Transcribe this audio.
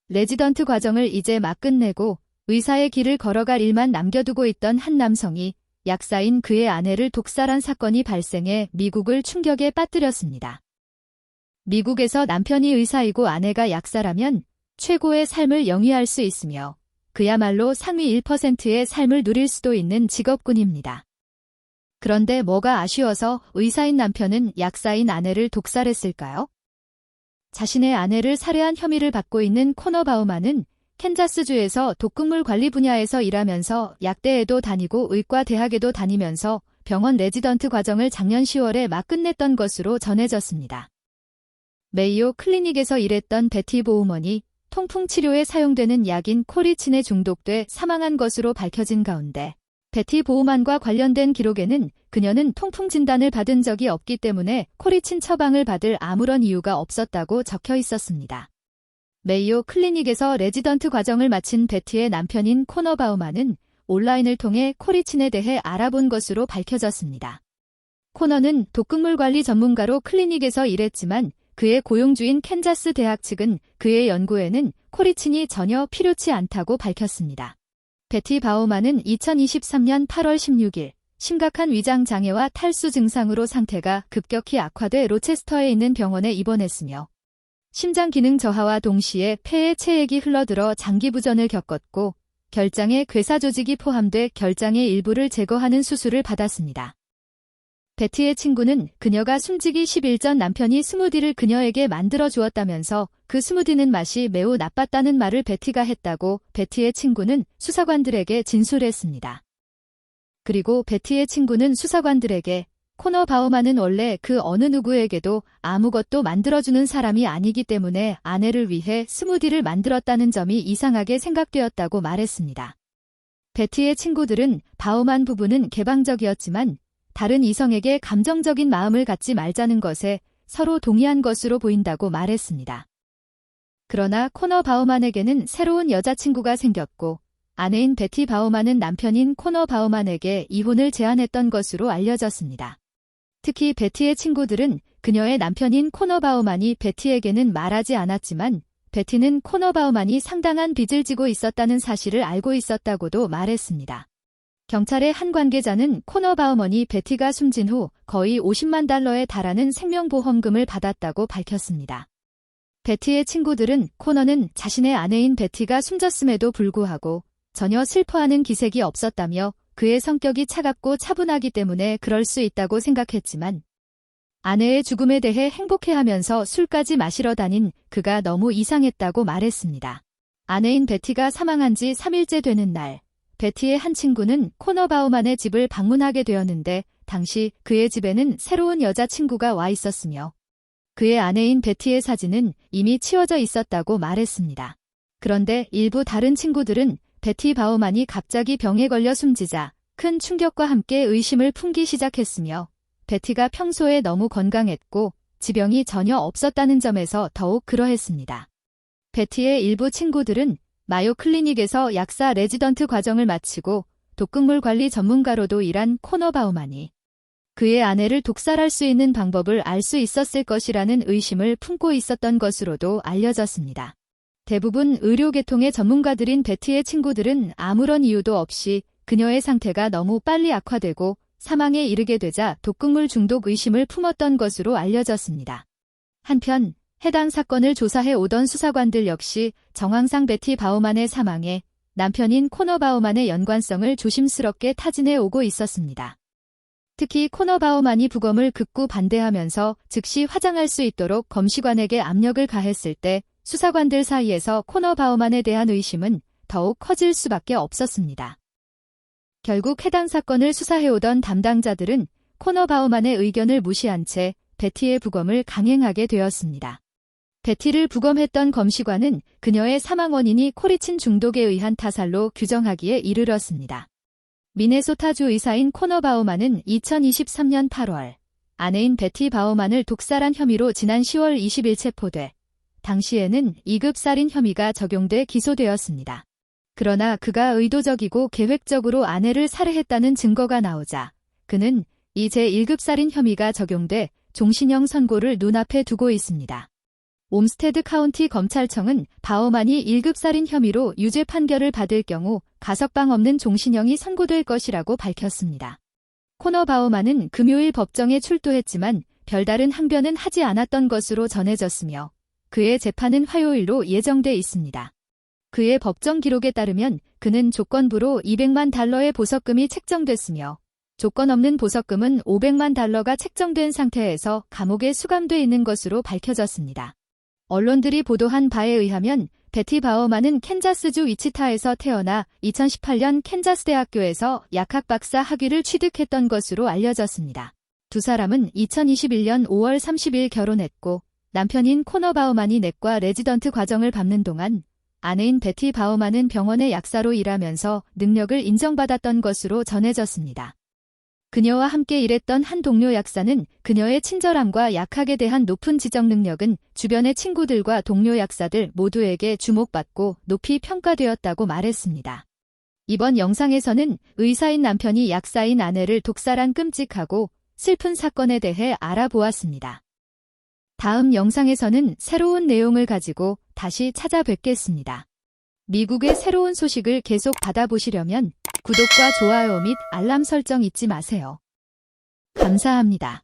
레지던트 과정을 이제 막 끝내고 의사의 길을 걸어갈 일만 남겨두고 있던 한 남성이 약사인 그의 아내를 독살한 사건이 발생해 미국을 충격에 빠뜨렸습니다. 미국에서 남편이 의사이고 아내가 약사라면 최고의 삶을 영위할 수 있으며 그야말로 상위 1%의 삶을 누릴 수도 있는 직업군입니다. 그런데 뭐가 아쉬워서 의사인 남편은 약사인 아내를 독살했을까요? 자신의 아내를 살해한 혐의를 받고 있는 코너 바우만은 캔자스주에서 독극물 관리 분야에서 일하면서 약대에도 다니고 의과대학에도 다니면서 병원 레지던트 과정을 작년 10월에 막 끝냈던 것으로 전해졌습니다. 메이오 클리닉에서 일했던 베티 보우먼이 통풍 치료에 사용되는 약인 코리친에 중독돼 사망한 것으로 밝혀진 가운데 베티 보우만과 관련된 기록에는 그녀는 통풍 진단을 받은 적이 없기 때문에 코리친 처방을 받을 아무런 이유가 없었다고 적혀 있었습니다. 메이오 클리닉에서 레지던트 과정을 마친 베티의 남편인 코너 바우만은 온라인을 통해 코리친에 대해 알아본 것으로 밝혀졌습니다. 코너는 독극물 관리 전문가로 클리닉에서 일했지만 그의 고용주인 캔자스 대학 측은 그의 연구에는 코리친이 전혀 필요치 않다고 밝혔습니다. 베티 바우만은 2023년 8월 16일 심각한 위장 장애와 탈수 증상으로 상태가 급격히 악화돼 로체스터에 있는 병원에 입원했으며 심장 기능 저하와 동시에 폐에 체액이 흘러들어 장기 부전을 겪었고 결장에 괴사 조직이 포함돼 결장의 일부를 제거하는 수술을 받았습니다. 베티의 친구는 그녀가 숨지기 10일 전 남편이 스무디를 그녀에게 만들어 주었다면서 그 스무디는 맛이 매우 나빴다는 말을 베티가 했다고 베티의 친구는 수사관들에게 진술했습니다. 그리고 베티의 친구는 수사관들에게 코너 바우만은 원래 그 어느 누구에게도 아무것도 만들어주는 사람이 아니기 때문에 아내를 위해 스무디를 만들었다는 점이 이상하게 생각되었다고 말했습니다. 베티의 친구들은 바우만 부부는 개방적이었지만 다른 이성에게 감정적인 마음을 갖지 말자는 것에 서로 동의한 것으로 보인다고 말했습니다. 그러나 코너 바우만에게는 새로운 여자친구가 생겼고 아내인 베티 바우만은 남편인 코너 바우만에게 이혼을 제안했던 것으로 알려졌습니다. 특히 베티의 친구들은 그녀의 남편인 코너 바우만이 베티에게는 말하지 않았지만 베티는 코너 바우만이 상당한 빚을 지고 있었다는 사실을 알고 있었다고도 말했습니다. 경찰의 한 관계자는 코너 바우먼이 베티가 숨진 후 거의 50만 달러에 달하는 생명보험금을 받았다고 밝혔습니다. 베티의 친구들은 코너는 자신의 아내인 베티가 숨졌음에도 불구하고 전혀 슬퍼하는 기색이 없었다며 그의 성격이 차갑고 차분하기 때문에 그럴 수 있다고 생각했지만 아내의 죽음에 대해 행복해하면서 술까지 마시러 다닌 그가 너무 이상했다고 말했습니다. 아내인 베티가 사망한 지 3일째 되는 날 베티의 한 친구는 코너 바우만의 집을 방문하게 되었는데 당시 그의 집에는 새로운 여자친구가 와 있었으며 그의 아내인 베티의 사진은 이미 치워져 있었다고 말했습니다. 그런데 일부 다른 친구들은 베티 바우만이 갑자기 병에 걸려 숨지자 큰 충격과 함께 의심을 품기 시작했으며 베티가 평소에 너무 건강했고 지병이 전혀 없었다는 점에서 더욱 그러했습니다. 베티의 일부 친구들은 마요 클리닉에서 약사 레지던트 과정을 마치고 독극물 관리 전문가로도 일한 코너 바우만이 그의 아내를 독살할 수 있는 방법을 알 수 있었을 것이라는 의심을 품고 있었던 것으로도 알려졌습니다. 대부분 의료계통의 전문가들인 베티의 친구들은 아무런 이유도 없이 그녀의 상태가 너무 빨리 악화되고 사망에 이르게 되자 독극물 중독 의심을 품었던 것으로 알려졌습니다. 한편 해당 사건을 조사해 오던 수사관들 역시 정황상 베티 바우만의 사망에 남편인 코너 바우만의 연관성을 조심스럽게 타진해 오고 있었습니다. 특히 코너 바우만이 부검을 극구 반대하면서 즉시 화장할 수 있도록 검시관에게 압력을 가했을 때 수사관들 사이에서 코너 바우만에 대한 의심은 더욱 커질 수밖에 없었습니다. 결국 해당 사건을 수사해오던 담당자들은 코너 바우만의 의견을 무시한 채 베티의 부검을 강행하게 되었습니다. 베티를 부검했던 검시관은 그녀의 사망 원인이 코리친 중독에 의한 타살로 규정하기에 이르렀습니다. 미네소타주 의사인 코너 바우만은 2023년 8월 아내인 베티 바우만을 독살한 혐의로 지난 10월 20일 체포돼 당시에는 2급 살인 혐의가 적용돼 기소되었습니다. 그러나 그가 의도적이고 계획적으로 아내를 살해했다는 증거가 나오자 그는 이제 1급 살인 혐의가 적용돼 종신형 선고를 눈앞에 두고 있습니다. 옴스테드 카운티 검찰청은 바우만이 1급 살인 혐의로 유죄 판결을 받을 경우 가석방 없는 종신형이 선고될 것이라고 밝혔습니다. 코너 바우만은 금요일 법정에 출두했지만 별다른 항변은 하지 않았던 것으로 전해졌으며 그의 재판은 화요일로 예정돼 있습니다. 그의 법정 기록에 따르면 그는 조건부로 $200만 보석금이 책정됐으며 조건 없는 보석금은 $500만 책정된 상태에서 감옥에 수감돼 있는 것으로 밝혀졌습니다. 언론들이 보도한 바에 의하면 베티 바우만은 캔자스주 위치타에서 태어나 2018년 캔자스 대학교에서 약학 박사 학위를 취득했던 것으로 알려졌습니다. 두 사람은 2021년 5월 30일 결혼했고 남편인 코너 바우만이 내과 레지던트 과정을 밟는 동안 아내인 베티 바우만은 병원의 약사로 일하면서 능력을 인정받았던 것으로 전해졌습니다. 그녀와 함께 일했던 한 동료 약사는 그녀의 친절함과 약학에 대한 높은 지적 능력은 주변의 친구들과 동료 약사들 모두에게 주목받고 높이 평가되었다고 말했습니다. 이번 영상에서는 의사인 남편이 약사인 아내를 독살한 끔찍하고 슬픈 사건에 대해 알아보았습니다. 다음 영상에서는 새로운 내용을 가지고 다시 찾아뵙겠습니다. 미국의 새로운 소식을 계속 받아보시려면 구독과 좋아요 및 알람 설정 잊지 마세요. 감사합니다.